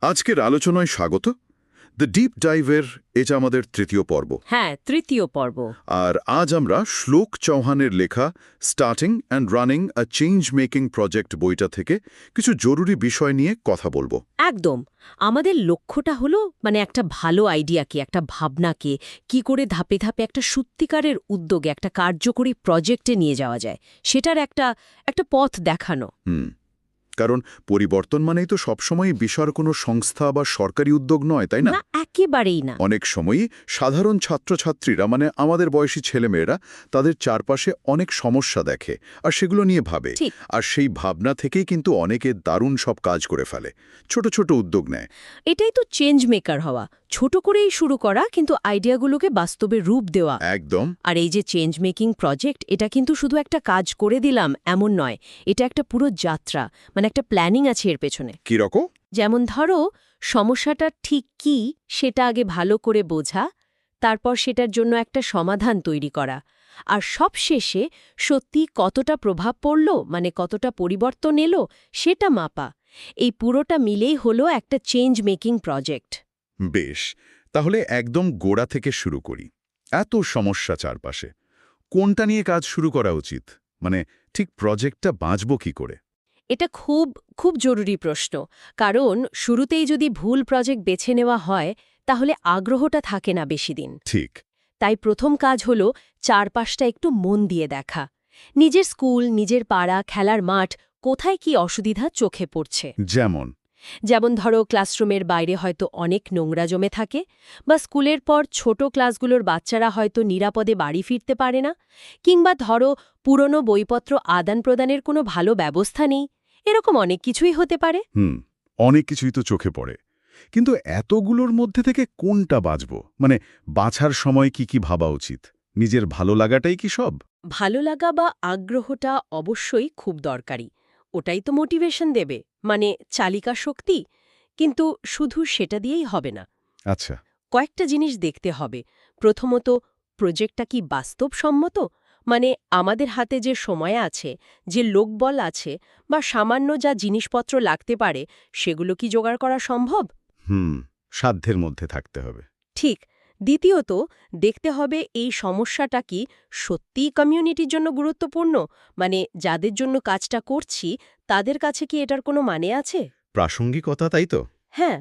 আজকের আলোচনায় স্বাগত। দ্য ডিপ ডাইভের এটা আমাদের তৃতীয় পর্ব। হ্যাঁ, তৃতীয় পর্ব। আর আজ আমরা শ্লোক চৌহানের লেখা starting and running a change making project বইটা থেকে কিছু জরুরি বিষয় নিয়ে কথা বলবো। একদম। আমাদের লক্ষ্যটা হলো একটা ভালো আইডিয়াকে, একটা ভাবনাকে কি করে ধাপে ধাপে একটা সত্যিকারের উদ্যোগে, একটা কার্যকরী প্রজেক্টে নিয়ে যাওয়া যায়, সেটার একটা পথ দেখানো। কারণ পরিবর্তন মানেই তো সবসময় বিশাল কোনো সংস্থা বা সরকারি উদ্যোগ নয়, তাই না? না, একেবারেই না। অনেক সময়ই সাধারণ ছাত্রছাত্রীরা আমাদের বয়সী ছেলেমেয়েরা তাদের চারপাশে অনেক সমস্যা দেখে আর সেগুলো নিয়ে ভাবে। ঠিক। আর সেই ভাবনা থেকেই কিন্তু অনেকে দারুণ সব কাজ করে ফেলে, ছোট ছোট উদ্যোগ নেয়। এটাই তো চেঞ্জ মেকার হওয়া, ছোট করেই শুরু করা, কিন্তু আইডিয়াগুলোকে বাস্তবে রূপ দেওয়া। একদম। আর এই যে চেঞ্জ মেকিং প্রজেক্ট, এটা কিন্তু শুধু একটা কাজ করে দিলাম এমন নয়, এটা একটা পুরো যাত্রা, একটা প্ল্যানিং আছে এর পেছনে। কিরকম? যেমন ধরো, সমস্যাটা ঠিক কি সেটা আগে ভালো করে বোঝা, তারপর সেটার জন্য একটা সমাধান তৈরি করা, আর সবশেষে সত্যি কতটা প্রভাব পড়ল, কতটা পরিবর্তন এলো সেটা মাপা। এই পুরোটা মিলেই হলো একটা চেঞ্জ মেকিং প্রজেক্ট। বেশ, তাহলে একদম গোড়া থেকে শুরু করি। এত সমস্যা চারপাশে, কোনটা নিয়ে কাজ শুরু করা উচিত? ঠিক প্রজেক্টটা বাঁচব কি করে? এটা খুব খুব জরুরি প্রশ্ন, কারণ শুরুতেই যদি ভুল প্রজেক্ট বেছে নেওয়া হয় তাহলে আগ্রহটা থাকে না বেশি দিন। ঠিক। তাই প্রথম কাজ হলো চারপাশটা একটু মন দিয়ে দেখা। নিজের স্কুল, নিজের পাড়া, খেলার মাঠ, কোথায় কি অসুবিধা চোখে পড়ছে। যেমন ধরো, ক্লাসরুমের বাইরে হয়তো অনেক নোংরা জমে থাকে, বা স্কুলের পর ছোট ক্লাসগুলোর বাচ্চারা হয়তো নিরাপদে বাড়ি ফিরতে পারে না, কিংবা ধরো পুরনো বইপত্র আদান প্রদানের কোনো ভালো ব্যবস্থা নেই। এরকম অনেক কিছুই হতে পারে। অনেক কিছুই তো চোখে পড়ে, কিন্তু এতগুলোর মধ্যে থেকে কোনটা বাঁচব? বাছার সময় কি কি ভাবা উচিত? নিজের ভালো লাগাটাই কি সব? ভালো লাগা বা আগ্রহটা অবশ্যই খুব দরকারি, ওটাই তো মোটিভেশন দেবে, চালিকা শক্তি। কিন্তু শুধু সেটা দিয়েই হবে না। আচ্ছা। কয়েকটা জিনিস দেখতে হবে। প্রথমত, প্রজেক্টটা কি বাস্তবসম্মত? আমাদের হাতে যে সময় আছে, যে লোকবল আছে, বা সামান্য যা জিনিসপত্র লাগতে পারে, সেগুলো কি জোগাড় করা সম্ভব? সাধ্যের মধ্যে থাকতে হবে। ঠিক। দ্বিতীয়ত, দেখতে হবে এই সমস্যাটা কি সত্যিই কমিউনিটির জন্য গুরুত্বপূর্ণ, যাদের জন্য কাজটা করছি তাদের কাছে কি এটার কোনো মানে আছে? প্রাসঙ্গিকতা, তাই তো? হ্যাঁ।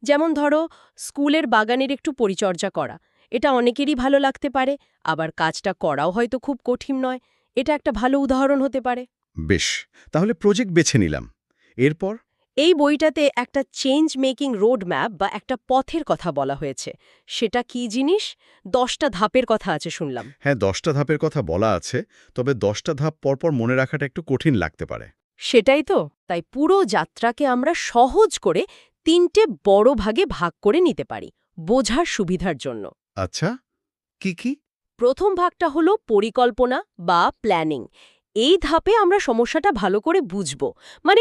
যেমন ধরো, স্কুলের বাগানের একটু পরিচর্যা করা, এটা অনেকেরই ভালো লাগতে পারে, আবার কাজটা করাও হয়তো খুব কঠিন নয়। এটা একটা ভালো উদাহরণ হতে পারে। বেশ, তাহলে প্রজেক্ট বেছে নিলাম, এরপর? এই বইটাতে একটা চেঞ্জ মেকিং রোড ম্যাপ বা একটা পথের কথা বলা হয়েছে। সেটা কি জিনিস? 10টা ধাপের কথা আছে শুনলাম। হ্যাঁ, 10টা ধাপের কথা বলা আছে, তবে 10টা ধাপ পরপর মনে রাখাটা একটু কঠিন লাগতে পারে। সেটাই তো। তাই পুরো যাত্রাকে আমরা সহজ করে 3টে বড় ভাগে ভাগ করে নিতে পারি, বোঝার সুবিধার জন্য। আচ্ছা, কি কি? প্রথম ভাগটা হলো পরিকল্পনা বা প্ল্যানিং। এই ধাপে আমরা সমস্যাটা ভালো করে বুঝব,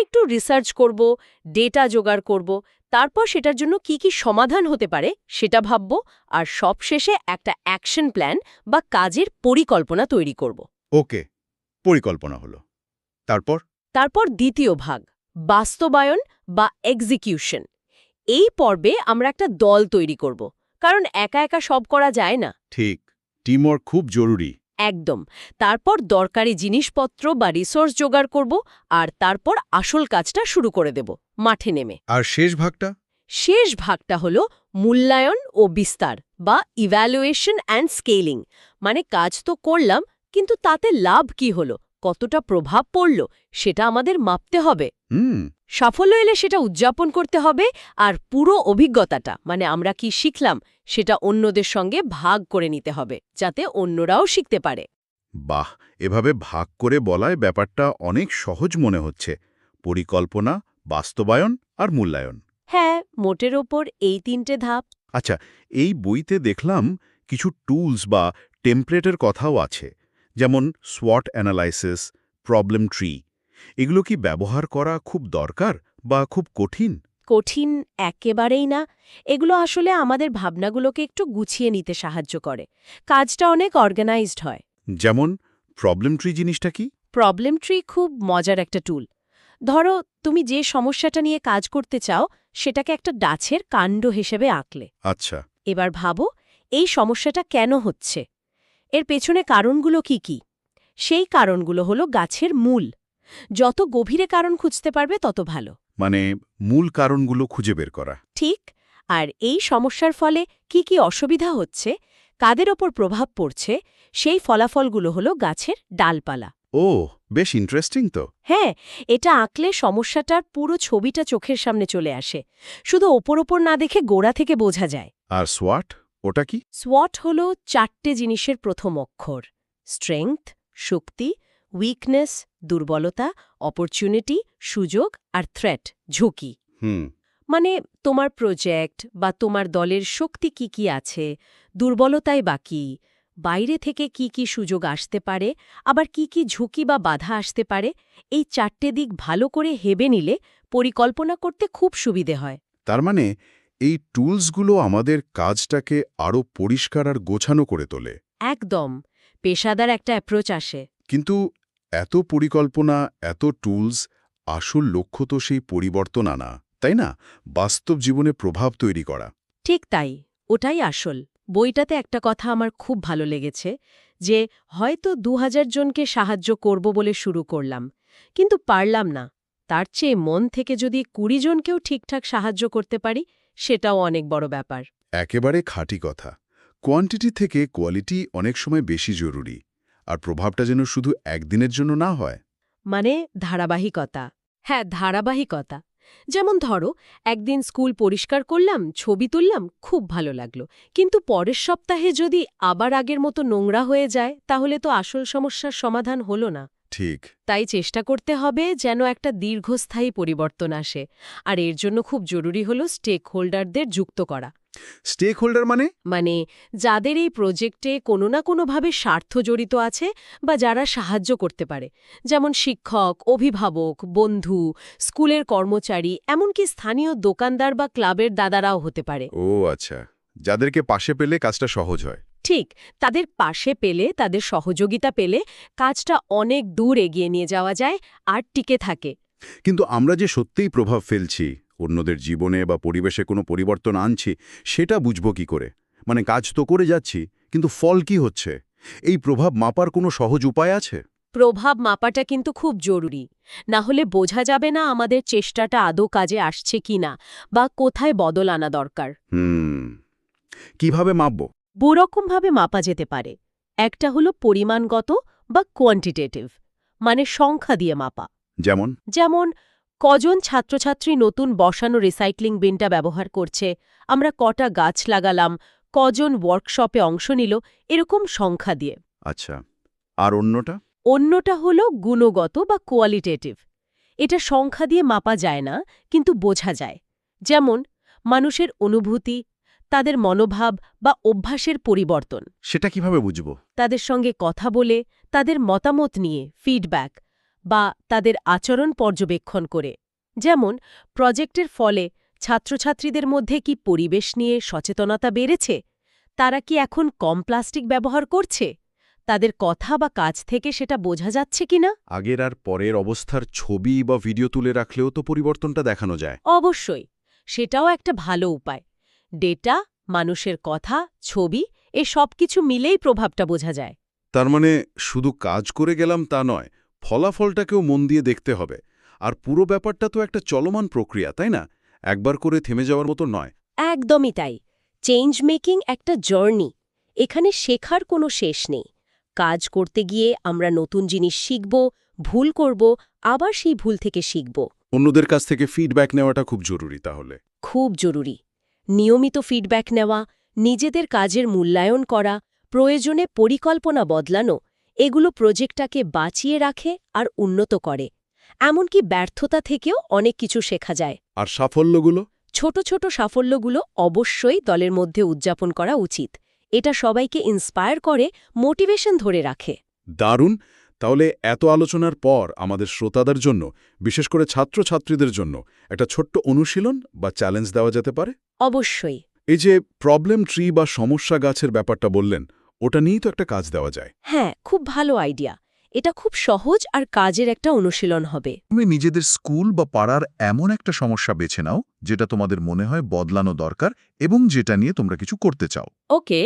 একটু রিসার্চ করব, ডেটা জোগাড় করব, তারপর সেটার জন্য কি কি সমাধান হতে পারে সেটা ভাবব, আর সবশেষে একটা অ্যাকশন প্ল্যান বা কাজের পরিকল্পনা তৈরি করব। ওকে, পরিকল্পনা হলো। তারপর? তারপর দ্বিতীয় ভাগ, বাস্তবায়ন বা এক্সিকিউশন। এই পর্বে আমরা একটা দল তৈরি করব, কারণ একা একা সব করা যায় না। ঠিক, টিমওয়ার্ক খুব জরুরি। একদম। তারপর দরকারি জিনিসপত্র বা রিসোর্স জোগাড় করব, আর তারপর আসল কাজটা শুরু করে দেব মাঠে নেমে। আর শেষ ভাগটা? শেষ ভাগটা হলো মূল্যায়ন ও বিস্তার বা ইভ্যালুয়েশন অ্যান্ড স্কেলিং। কাজ তো করলাম, কিন্তু তাতে লাভ কি হলো, কতটা প্রভাব পড়ল, সেটা আমাদের মাপতে হবে। সাফল্য এলে সেটা উদযাপন করতে হবে, আর পুরো অভিজ্ঞতাটা আমরা কি শিখলাম সেটা অন্যদের সঙ্গে ভাগ করে নিতে হবে, যাতে অন্যরাও শিখতে পারে। বাহ, এভাবে ভাগ করে বলায় ব্যাপারটা অনেক সহজ মনে হচ্ছে। পরিকল্পনা, বাস্তবায়ন আর মূল্যায়ন। হ্যাঁ, মোটের ওপর এই 3টে ধাপ। আচ্ছা, এই বইতে দেখলাম কিছু টুলস বা টেমপ্লেটের কথাও আছে, যেমন SWOT অ্যানালাইসিস, প্রবলেম ট্রি। এগুলো কি ব্যবহার করা খুব দরকার বা খুব কঠিন? কঠিন একেবারেই না। এগুলো আসলে আমাদের ভাবনাগুলোকে একটু গুছিয়ে নিতে সাহায্য করে, কাজটা অনেক অর্গানাইজড হয়। যেমন প্রবলেম ট্রি জিনিসটা কি? প্রবলেম ট্রি খুব মজার একটা টুল। ধরো তুমি যে সমস্যাটা নিয়ে কাজ করতে চাও সেটাকে একটা গাছের কাণ্ড হিসেবে আঁকলে। আচ্ছা। এবার ভাবো এই সমস্যাটা কেন হচ্ছে, এর পেছনে কারণগুলো কি কি। সেই কারণগুলো হলো গাছের মূল। যত গভীরে কারণ খুঁজতে পারবে তত ভালো। মানে মূল কারণগুলো খুঁজে বের করা। ঠিক। আর এই সমস্যার ফলে কি কি অসুবিধা হচ্ছে, কাদের ওপর প্রভাব পড়ছে, সেই ফলাফলগুলো হলো গাছের ডালপালা। ও, বেশ ইন্টারেস্টিং তো। হ্যাঁ, এটা আঁকলে সমস্যাটার পুরো ছবিটা চোখের সামনে চলে আসে, শুধু ওপর না দেখে গোড়া থেকে বোঝা যায়। আর সোয়াট, ওটা কি? সোয়াট হল 4টে জিনিসের প্রথম অক্ষর: স্ট্রেংথ, শক্তি; উইকনেস, দুর্বলতা; অপরচুনিটি, সুযোগ; আর থ্রেট, ঝুঁকি। হুম। মানে তোমার প্রজেক্ট বা তোমার দলের শক্তি কি কি আছে, দুর্বলতায় বা কি, বাইরে থেকে কি কি সুযোগ আসতে পারে, আবার কি কি ঝুঁকি বা বাধা আসতে পারে। এই 4টে দিক ভালো করে ভেবে নিলে পরিকল্পনা করতে খুব সুবিধে হয়। তার মানে এই টুলসগুলো আমাদের কাজটাকে আরও পরিষ্কার আর গোছানো করে তোলে। একদম পেশাদার একটা অ্যাপ্রোচ আসে। কিন্তু এত পরিকল্পনা, এত টুলস, আসল লক্ষ্য তো সেই পরিবর্তন আনা, তাই না? বাস্তব জীবনে প্রভাব তৈরি করা। ঠিক তাই, ওটাই আসল। বইটাতে একটা কথা আমার খুব ভালো লেগেছে, যে হয়তো 2000 জনকে সাহায্য করব বলে শুরু করলাম, কিন্তু পারলাম না। তার চেয়ে মন থেকে যদি 20 জনকেও ঠিকঠাক সাহায্য করতে পারি, সেটাও অনেক বড় ব্যাপার। একেবারে খাঁটি কথা। কোয়ান্টিটি থেকে কোয়ালিটি অনেক সময় বেশি জরুরি। আর প্রভাবটা যেন শুধু একদিনের জন্য না হয়। মানে ধারাবাহিকতা। হ্যাঁ, ধারাবাহিকতা। যেমন ধরো, একদিন স্কুল পরিষ্কার করলাম, ছবি তুললাম, খুব ভালো লাগলো, কিন্তু পরের সপ্তাহে যদি আবার আগের মতো নোংরা হয়ে যায়, তাহলে তো আসল সমস্যার সমাধান হলো না। ঠিক। তাই চেষ্টা করতে হবে যেন একটা দীর্ঘস্থায়ী পরিবর্তন আসে। আর এর জন্য খুব জরুরি হলো স্টেক হোল্ডারদের যুক্ত করা। স্টেক হোল্ডার মানে? মানে যাদের এই প্রজেক্টে কোনো না কোনোভাবে স্বার্থ জড়িত আছে বা যারা সাহায্য করতে পারে, যেমন শিক্ষক, অভিভাবক, বন্ধু, স্কুলের কর্মচারী, এমনকি স্থানীয় দোকানদার বা ক্লাবের দাদারাও হতে পারে। ও আচ্ছা, যাদেরকে পাশে পেলে কাজটা সহজ হয়। ঠিক, তাদের পাশে পেলে, তাদের সহযোগিতা পেলে কাজটা অনেক দূর এগিয়ে নিয়ে যাওয়া যায় আর টিকে থাকে। কিন্তু আমরা যে সত্যিই প্রভাব ফেলছি, অন্যদের জীবনে বা পরিবেশে কোনো পরিবর্তন আনছি, সেটা বুঝব কি করে? মানে কাজ তো করে যাচ্ছি, কিন্তু ফল কি হচ্ছে? এই প্রভাব মাপার কোনো সহজ উপায় আছে? প্রভাব মাপাটা কিন্তু খুব জরুরি, না হলে বোঝা যাবে না আমাদের চেষ্টাটা আদৌ কাজে আসছে কিনা বা কোথায় বদল আনা দরকার। কিভাবে মাপব? দুরকমভাবে মাপা যেতে পারে। একটা হলো পরিমাণগত বা কোয়ান্টিটেটিভ, মানে সংখ্যা দিয়ে মাপা। যেমন? যেমন কজন ছাত্রছাত্রী নতুন বসানো রিসাইক্লিং বিনটা ব্যবহার করছে, আমরা কটা গাছ লাগালাম, কজন ওয়ার্কশপে অংশ নিল, এরকম সংখ্যা দিয়ে। আচ্ছা, আর অন্যটা? অন্যটা হলো গুণগত বা কোয়ালিটেটিভ। এটা সংখ্যা দিয়ে মাপা যায় না, কিন্তু বোঝা যায়। যেমন মানুষের অনুভূতি, তাদের মনোভাব বা অভ্যাসের পরিবর্তন। সেটা কিভাবে বুঝব? তাদের সঙ্গে কথা বলে, তাদের মতামত নিয়ে ফিডব্যাক, বা তাদের আচরণ পর্যবেক্ষণ করে। যেমন প্রজেক্টের ফলে ছাত্রছাত্রীদের মধ্যে কি পরিবেশ নিয়ে সচেতনতা বেড়েছে, তারা কি এখন কম প্লাস্টিক ব্যবহার করছে, তাদের কথা বা কাজ থেকে সেটা বোঝা যাচ্ছে কিনা। আগের আর পরের অবস্থার ছবি বা ভিডিও তুলে রাখলেও তো পরিবর্তনটা দেখানো যায়। অবশ্যই, সেটাও একটা ভালো উপায়। ডেটা, মানুষের কথা, ছবি, এ সব কিছু মিলেই প্রভাবটা বোঝা যায়। তার মানে শুধু কাজ করে গেলাম তা নয়, ফলাফলটাকেও মন দিয়ে দেখতে হবে। আর পুরো ব্যাপারটা তো একটা চলমান প্রক্রিয়া, তাই না? একবার করে থেমে যাওয়ার মতো নয়। একদমই তাই। চেঞ্জ মেকিং একটা জার্নি। এখানে শেখার কোনো শেষ নেই। কাজ করতে গিয়ে আমরা নতুন জিনিস শিখব, ভুল করব, আবার সেই ভুল থেকে শিখব। অন্যদের কাছ থেকে ফিডব্যাক নেওয়াটা খুব জরুরি তাহলে। খুব জরুরি। নিয়মিত ফিডব্যাক নেওয়া, নিজেদের কাজের মূল্যায়ন করা, প্রয়োজনে পরিকল্পনা বদলানো, এগুলো প্রজেক্টটাকে বাঁচিয়ে রাখে আর উন্নত করে। এমনকি ব্যর্থতা থেকেও অনেক কিছু শেখা যায়। আর সাফল্যগুলো? ছোট ছোট সাফল্যগুলো অবশ্যই দলের মধ্যে উদযাপন করা উচিত। এটা সবাইকে ইন্সপায়ার করে, মোটিভেশন ধরে রাখে। দারুণ। তাহলে এত আলোচনার পর আমাদের শ্রোতাদের জন্য, বিশেষ করে ছাত্রছাত্রীদের জন্য একটা ছোট্ট অনুশীলন বা চ্যালেঞ্জ দেওয়া যেতে পারে? অবশ্যই। এই যে প্রবলেম ট্রি বা সমস্যা গাছের ব্যাপারটা বললেন, ওটা নিয়েই তো একটা কাজ দেওয়া যায়। হ্যাঁ, খুব ভালো আইডিয়া। এটা খুব সহজ আর কাজের একটা অনুশীলন হবে। তুমি নিজেদের স্কুল বা পাড়ার এমন একটা সমস্যা বেছে নাও যেটা তোমাদের মনে হয় বদলানো দরকার এবং যেটা নিয়ে তোমরা কিছু করতে চাও। ওকে।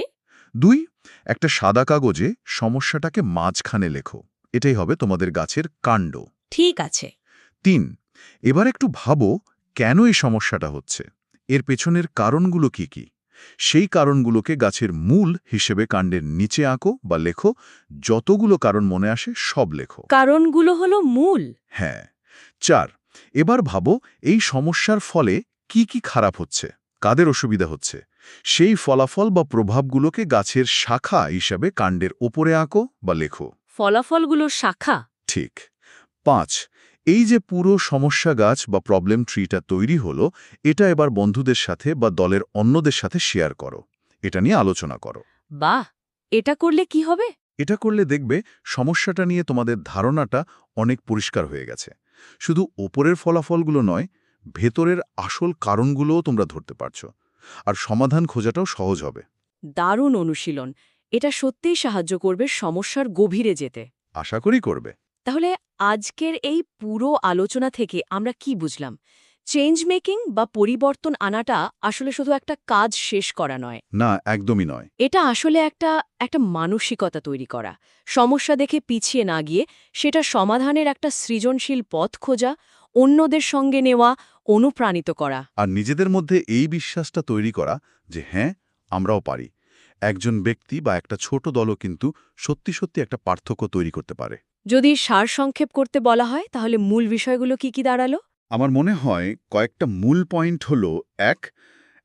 2, একটা সাদা কাগজে সমস্যাটাকে মাঝখানে লেখো। এটাই হবে তোমাদের গাছের কাণ্ড। ঠিক আছে। 3, এবার একটু ভাবো কেন এই সমস্যাটা হচ্ছে, এর পেছনের কারণগুলো কি কি। সেই কারণগুলোকে গাছের মূল হিসেবে কাণ্ডের নিচে আঁকো বা লেখো। যতগুলো কারণ মনে আসে সব লেখো। কারণগুলো হলো মূল। হ্যাঁ। 4, এবার ভাবো এই সমস্যার ফলে কি কি খারাপ হচ্ছে, কাদের অসুবিধা হচ্ছে। সেই ফলাফল বা প্রভাবগুলোকে গাছের শাখা হিসাবে কাণ্ডের ওপরে আঁকো বা লেখো। ফলাফলগুলোর শাখা। ঠিক। 5, এই যে পুরো সমস্যা গাছ বা প্রবলেম ট্রিটা তৈরি হলো, এটা এবার বন্ধুদের সাথে বা দলের অন্যদের সাথে শেয়ার করো। এটা নিয়ে আলোচনা করো। বাহ, এটা করলে কি হবে? এটা করলে দেখবে সমস্যাটা নিয়ে তোমাদের ধারণাটা অনেক পরিষ্কার হয়ে গেছে। শুধু ওপরের ফলাফলগুলো নয়, ভেতরের আসল কারণগুলোও তোমরা ধরতে পারছো। আর সমাধান খোঁজাটাও সহজ হবে। দারুণ অনুশীলন। এটা সত্যিই সাহায্য করবে সমস্যার গভীরে যেতে। আশা করি করবে। তাহলে আজকের এই পুরো আলোচনা থেকে আমরা কি বুঝলাম? চেঞ্জ মেকিং বা পরিবর্তন আনাটা আসলে শুধু একটা কাজ শেষ করা নয়। না, একদমই নয়। এটা আসলে একটা মানসিকতা তৈরি করা। সমস্যা দেখে পিছিয়ে না গিয়ে সেটা সমাধানের একটা সৃজনশীল পথ খোঁজা, অন্যদের সঙ্গে নেওয়া, অনুপ্রাণিত করা। আর নিজেদের মধ্যে এই বিশ্বাসটা তৈরি করা যে হ্যাঁ, আমরাও পারি। একজন ব্যক্তি বা একটা ছোট দলও কিন্তু সত্যি সত্যি একটা পার্থক্য তৈরি করতে পারে। যদি সারসংক্ষেপ করতে বলা হয় তাহলে মূল বিষয়গুলো কি দাঁড়ালো? আমার মনে হয় কয়েকটা মূল পয়েন্ট হলো: 1,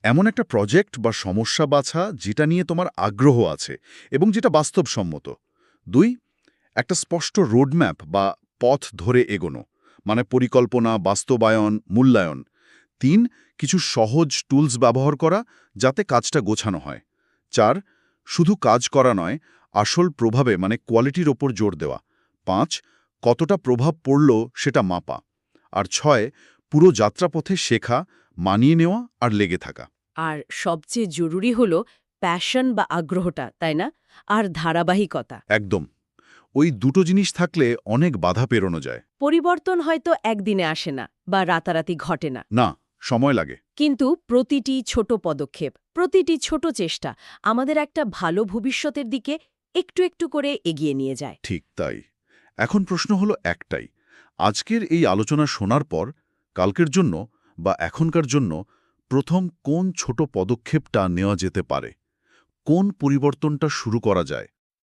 এমন একটা প্রজেক্ট বা সমস্যা বাছা যেটা নিয়ে তোমার আগ্রহ আছে এবং যেটা বাস্তবসম্মত। 2, একটা স্পষ্ট রোডম্যাপ বা পথ ধরে এগোনো, মানে পরিকল্পনা, বাস্তবায়ন, মূল্যায়ন। 3, কিছু সহজ টুলস ব্যবহার করা যাতে কাজটা গোছানো হয়। 4, শুধু কাজ করা নয়, আসল প্রভাবে মানে কোয়ালিটির ওপর জোর দেওয়া। 5, কতটা প্রভাব পড়ল সেটা মাপা। আর 6, পুরো যাত্রাপথে শেখা, মানিয়ে নেওয়া আর লেগে থাকা। আর সবচেয়ে জরুরি হলো প্যাশন বা আগ্রহটা, তাই না? আর ধারাবাহিকতা। একদম। ওই দুটো জিনিস থাকলে অনেক বাধা পেরোনো যায়। পরিবর্তন হয়তো একদিনে আসে না বা রাতারাতি ঘটে না, না, সময় লাগে। কিন্তু প্রতিটি ছোট পদক্ষেপ, প্রতিটি ছোট চেষ্টা আমাদের একটা ভালো ভবিষ্যতের দিকে একটু একটু করে এগিয়ে নিয়ে যায়। ঠিক তাই। এখন প্রশ্ন হলো একটাই: আজকের এই আলোচনা শোনার পর কালকের জন্য বা এখনকার জন্য প্রথম কোন ছোট পদক্ষেপটা নেওয়া যেতে পারে? কোন পরিবর্তনটা শুরু করা যায়?